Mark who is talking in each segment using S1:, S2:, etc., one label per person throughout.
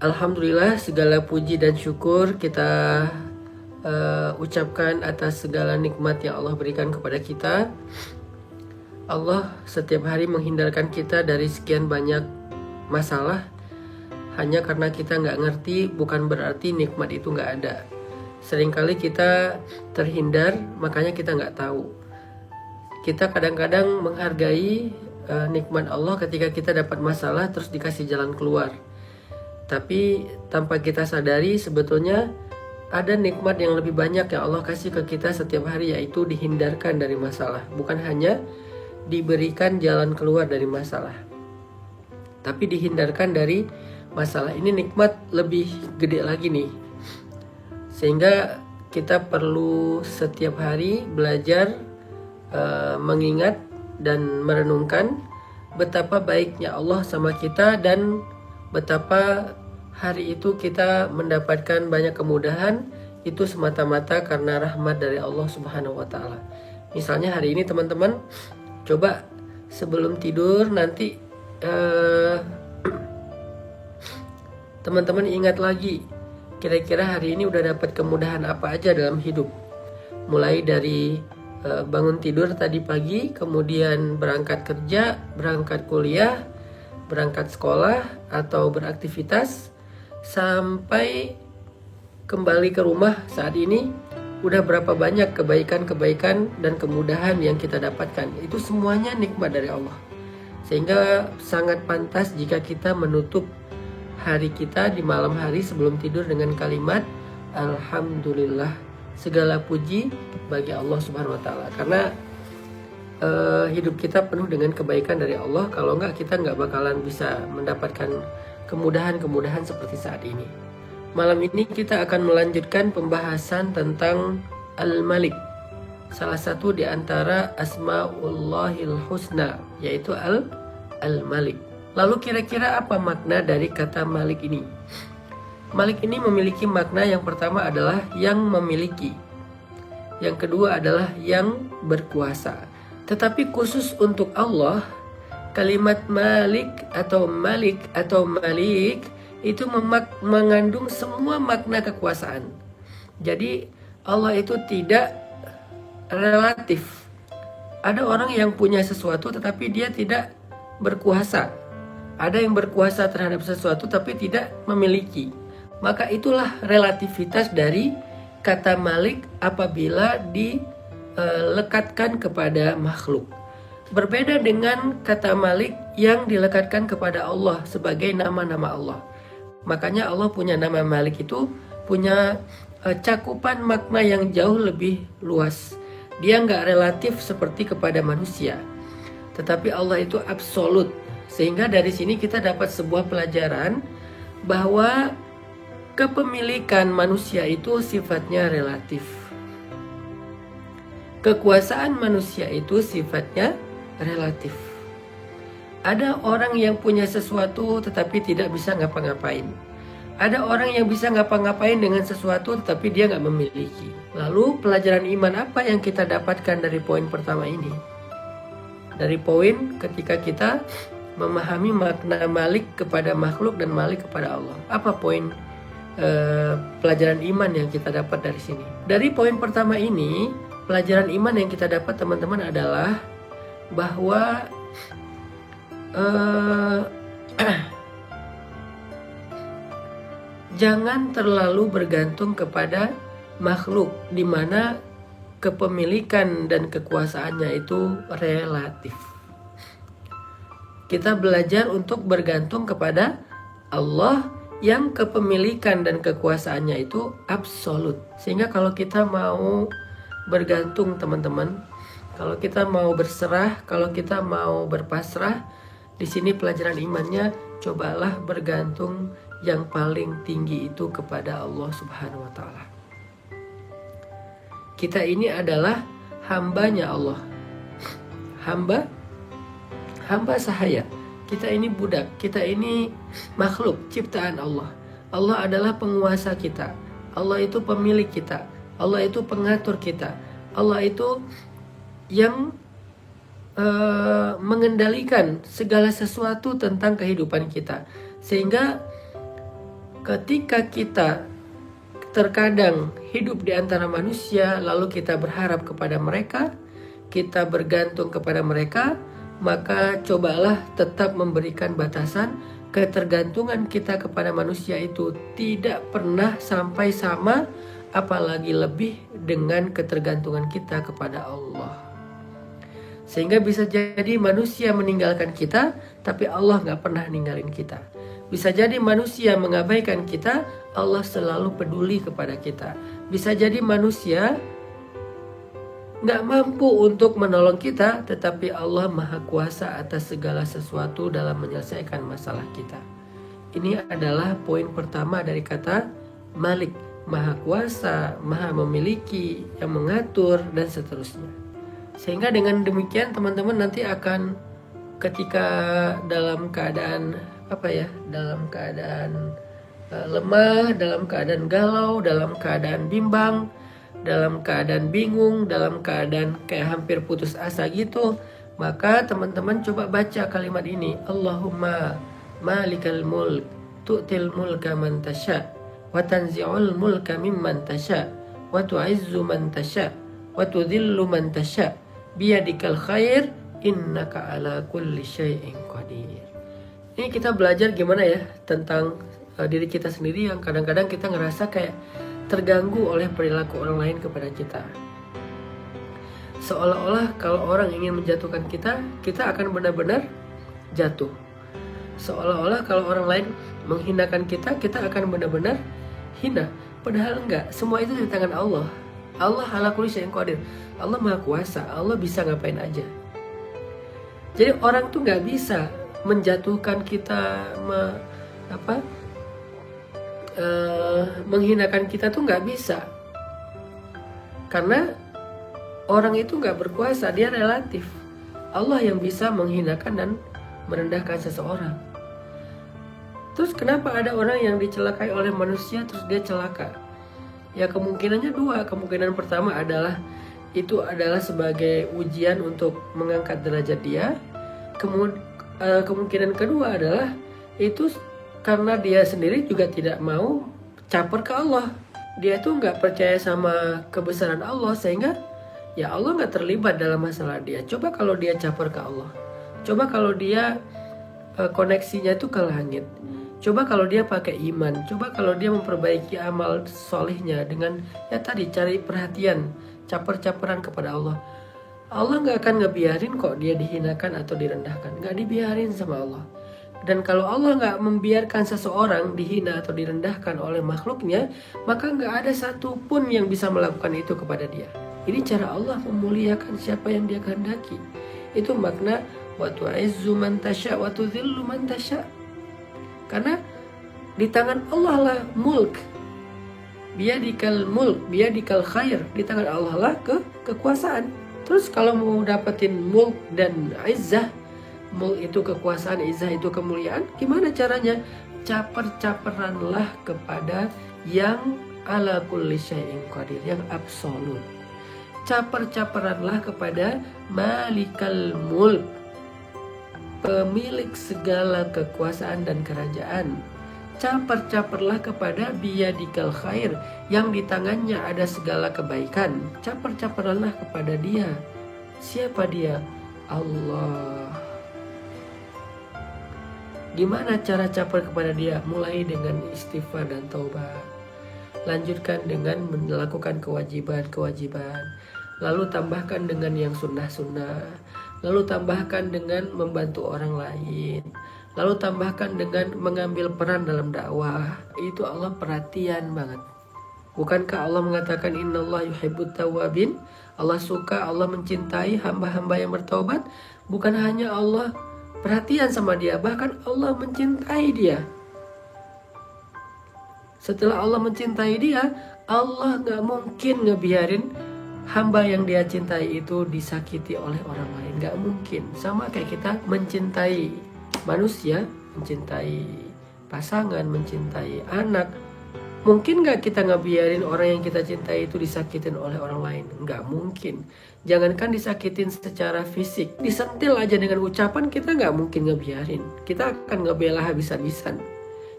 S1: Alhamdulillah, segala puji dan syukur kita ucapkan atas segala nikmat yang Allah berikan kepada kita. Allah setiap hari menghindarkan kita dari sekian banyak masalah. Hanya karena kita nggak ngerti, bukan berarti nikmat itu nggak ada. Seringkali kita terhindar, makanya kita nggak tahu. Kita kadang-kadang menghargai nikmat Allah ketika kita dapat masalah terus dikasih jalan keluar. Tapi tanpa kita sadari sebetulnya ada nikmat yang lebih banyak yang Allah kasih ke kita setiap hari, yaitu dihindarkan dari masalah. Bukan hanya diberikan jalan keluar dari masalah, tapi dihindarkan dari masalah. Ini nikmat lebih gede lagi nih. Sehingga kita perlu setiap hari belajar mengingat dan merenungkan betapa baiknya Allah sama kita, dan betapa hari itu kita mendapatkan banyak kemudahan itu semata-mata karena rahmat dari Allah Subhanahu wa Ta'ala. Misalnya hari ini teman-teman coba sebelum tidur nanti teman-teman ingat lagi kira-kira hari ini udah dapat kemudahan apa aja dalam hidup. Mulai dari bangun tidur tadi pagi, kemudian berangkat kerja, berangkat kuliah, berangkat sekolah atau beraktivitas, sampai kembali ke rumah saat ini, udah berapa banyak kebaikan-kebaikan dan kemudahan yang kita dapatkan. Itu semuanya nikmat dari Allah. Sehingga sangat pantas jika kita menutup hari kita di malam hari sebelum tidur dengan kalimat Alhamdulillah, segala puji bagi Allah Subhanahu wa Ta'ala. Karena hidup kita penuh dengan kebaikan dari Allah. Kalau enggak, kita enggak bakalan bisa mendapatkan kemudahan-kemudahan seperti saat ini. Malam ini kita akan melanjutkan pembahasan tentang Al-Malik, salah satu di antara Asma'ullahil Husna, yaitu Al-Malik. Lalu kira-kira apa makna dari kata Malik ini? Malik ini memiliki makna, yang pertama adalah yang memiliki, yang kedua adalah yang berkuasa. Tetapi khusus untuk Allah, kalimat Malik atau Malik atau Malik itu mengandung semua makna kekuasaan. Jadi Allah itu tidak relatif. Ada orang yang punya sesuatu tetapi dia tidak berkuasa. Ada yang berkuasa terhadap sesuatu tapi tidak memiliki. Maka itulah relativitas dari kata Malik apabila dilekatkan kepada makhluk. Berbeda dengan kata Malik yang dilekatkan kepada Allah sebagai nama-nama Allah. Makanya Allah punya nama Malik itu punya cakupan makna yang jauh lebih luas. Dia nggak relatif seperti kepada manusia, tetapi Allah itu absolut. Sehingga dari sini kita dapat sebuah pelajaran bahwa kepemilikan manusia itu sifatnya relatif. Kekuasaan manusia itu sifatnya relatif. Ada orang yang punya sesuatu tetapi tidak bisa ngapa-ngapain. Ada orang yang bisa ngapa-ngapain dengan sesuatu tetapi dia nggak memiliki. Lalu pelajaran iman apa yang kita dapatkan dari poin pertama ini? Dari poin ketika kita memahami makna Malik kepada makhluk dan Malik kepada Allah. Apa poin pelajaran iman yang kita dapat dari sini? Dari poin pertama ini, pelajaran iman yang kita dapat teman-teman adalah bahwa jangan terlalu bergantung kepada makhluk, di mana kepemilikan dan kekuasaannya itu relatif. Kita belajar untuk bergantung kepada Allah yang kepemilikan dan kekuasaannya itu absolut. Sehingga kalau kita mau bergantung teman-teman, kalau kita mau berserah, kalau kita mau berpasrah, di sini pelajaran imannya, cobalah bergantung yang paling tinggi itu kepada Allah Subhanahu wa Ta'ala. Kita ini adalah hambanya Allah. Hamba sahaya. Kita ini budak, kita ini makhluk ciptaan Allah. Allah adalah penguasa kita. Allah itu pemilik kita. Allah itu pengatur kita. Allah itu yang mengendalikan segala sesuatu tentang kehidupan kita. Sehingga ketika kita terkadang hidup di antara manusia, lalu kita berharap kepada mereka, kita bergantung kepada mereka, maka cobalah tetap memberikan batasan. Ketergantungan kita kepada manusia itu tidak pernah sampai sama, apalagi lebih dengan ketergantungan kita kepada Allah. Sehingga bisa jadi manusia meninggalkan kita, tapi Allah gak pernah ninggalin kita. Bisa jadi manusia mengabaikan kita, Allah selalu peduli kepada kita. Bisa jadi manusia gak mampu untuk menolong kita, tetapi Allah Maha Kuasa atas segala sesuatu dalam menyelesaikan masalah kita. Ini adalah poin pertama dari kata Malik, Maha Kuasa, Maha Memiliki, yang mengatur, dan seterusnya. Sehingga dengan demikian teman-teman nanti akan ketika dalam keadaan dalam keadaan lemah, dalam keadaan galau, dalam keadaan bimbang, dalam keadaan bingung, dalam keadaan kayak hampir putus asa gitu, maka teman-teman coba baca kalimat ini. Allahumma malikal mulk tu'til mulka man tasha wa tanzi'ul mulka mimman tasha wa tu'izzu man tasha wa tudhillu man tasha biyadikal khair innaka ala kulli syai'in qadir. Ini kita belajar gimana ya tentang diri kita sendiri yang kadang-kadang kita ngerasa kayak terganggu oleh perilaku orang lain kepada kita. Seolah-olah kalau orang ingin menjatuhkan kita, kita akan benar-benar jatuh. Seolah-olah kalau orang lain menghinakan kita, kita akan benar-benar hina. Padahal enggak, semua itu di tangan Allah. Allah ala kulli syai'in qadir. Allah Maha Kuasa, Allah bisa ngapain aja. Jadi orang tuh nggak bisa menjatuhkan kita, menghinakan kita tuh nggak bisa, karena orang itu nggak berkuasa, dia relatif. Allah yang bisa menghinakan dan merendahkan seseorang. Terus kenapa ada orang yang dicelakai oleh manusia terus dia celaka? Ya kemungkinannya dua. Kemungkinan pertama adalah itu adalah sebagai ujian untuk mengangkat derajat dia. Kemungkinan kedua adalah itu karena dia sendiri juga tidak mau caper ke Allah. Dia tuh nggak percaya sama kebesaran Allah, sehingga ya Allah nggak terlibat dalam masalah dia. Coba kalau dia caper ke Allah, coba kalau dia koneksinya itu ke langit, coba kalau dia pakai iman, coba kalau dia memperbaiki amal solihnya dengan ya tadi cari perhatian, caper-caperan kepada Allah. Allah nggak akan ngebiarin kok dia dihinakan atau direndahkan, nggak dibiarin sama Allah. Dan kalau Allah nggak membiarkan seseorang dihina atau direndahkan oleh makhluknya, maka nggak ada satupun yang bisa melakukan itu kepada dia. Ini cara Allah memuliakan siapa yang dia kehendaki. Itu makna wa tu'izzu man tasya wa tudhillu man tasya. Karena di tangan Allah lah mulk. Biyadikal mulk, biyadikal khair. Di tangan Allah lah kekuasaan. Terus kalau mau dapetin mulk dan izzah, mulk itu kekuasaan, izzah itu kemuliaan, gimana caranya? Caper-caperanlah kepada yang ala kulli syai'in qadir, yang absolut. Caper-caperanlah kepada malikal mulk, pemilik segala kekuasaan dan kerajaan. Caper-caperlah kepada biyadikal khair, yang di tangannya ada segala kebaikan. Caper-caperlah kepada dia. Siapa dia? Allah. Gimana cara caper kepada dia? Mulai dengan istighfar dan taubat. Lanjutkan dengan melakukan kewajiban-kewajiban. Lalu tambahkan dengan yang sunnah-sunnah. Lalu tambahkan dengan membantu orang lain. Lalu tambahkan dengan mengambil peran dalam dakwah. Itu Allah perhatian banget. Bukankah Allah mengatakan innallaha yuhibbut tawwabin? Allah suka, Allah mencintai hamba-hamba yang bertaubat. Bukan hanya Allah perhatian sama dia, bahkan Allah mencintai dia. Setelah Allah mencintai dia, Allah gak mungkin ngebiarin hamba yang dia cintai itu disakiti oleh orang lain. Gak mungkin. Sama kayak kita mencintai manusia, mencintai pasangan, mencintai anak. Mungkin gak kita ngebiarin orang yang kita cintai itu disakitin oleh orang lain? Gak mungkin. Jangankan disakitin secara fisik, disentil aja dengan ucapan kita gak mungkin ngebiarin. Kita akan ngebela habis-habisan.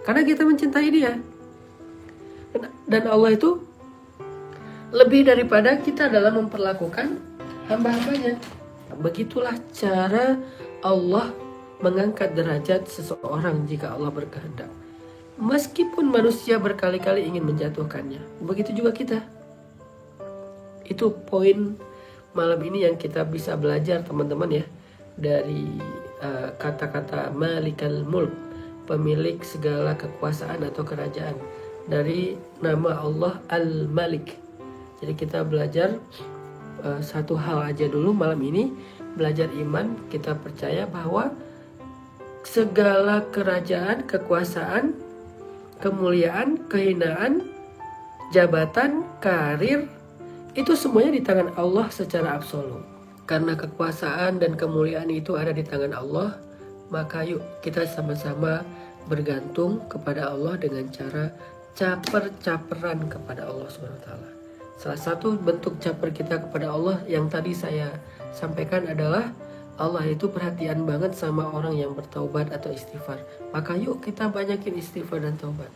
S1: Karena kita mencintai dia. Dan Allah itu lebih daripada kita dalam memperlakukan hamba-hambanya. Begitulah cara Allah mengangkat derajat seseorang jika Allah berkehendak. Meskipun manusia berkali-kali ingin menjatuhkannya, begitu juga kita. Itu poin malam ini yang kita bisa belajar teman-teman ya, dari kata-kata Malikal Mulk, pemilik segala kekuasaan atau kerajaan, dari nama Allah Al-Malik. Jadi kita belajar satu hal aja dulu malam ini, belajar iman. Kita percaya bahwa segala kerajaan, kekuasaan, kemuliaan, kehinaan, jabatan, karir, itu semuanya di tangan Allah secara absolut. Karena kekuasaan dan kemuliaan itu ada di tangan Allah, maka yuk kita sama-sama bergantung kepada Allah dengan cara caper-caperan kepada Allah SWT. Salah satu bentuk caper kita kepada Allah yang tadi saya sampaikan adalah Allah itu perhatian banget sama orang yang bertaubat atau istighfar. Maka yuk kita banyakin istighfar dan taubat.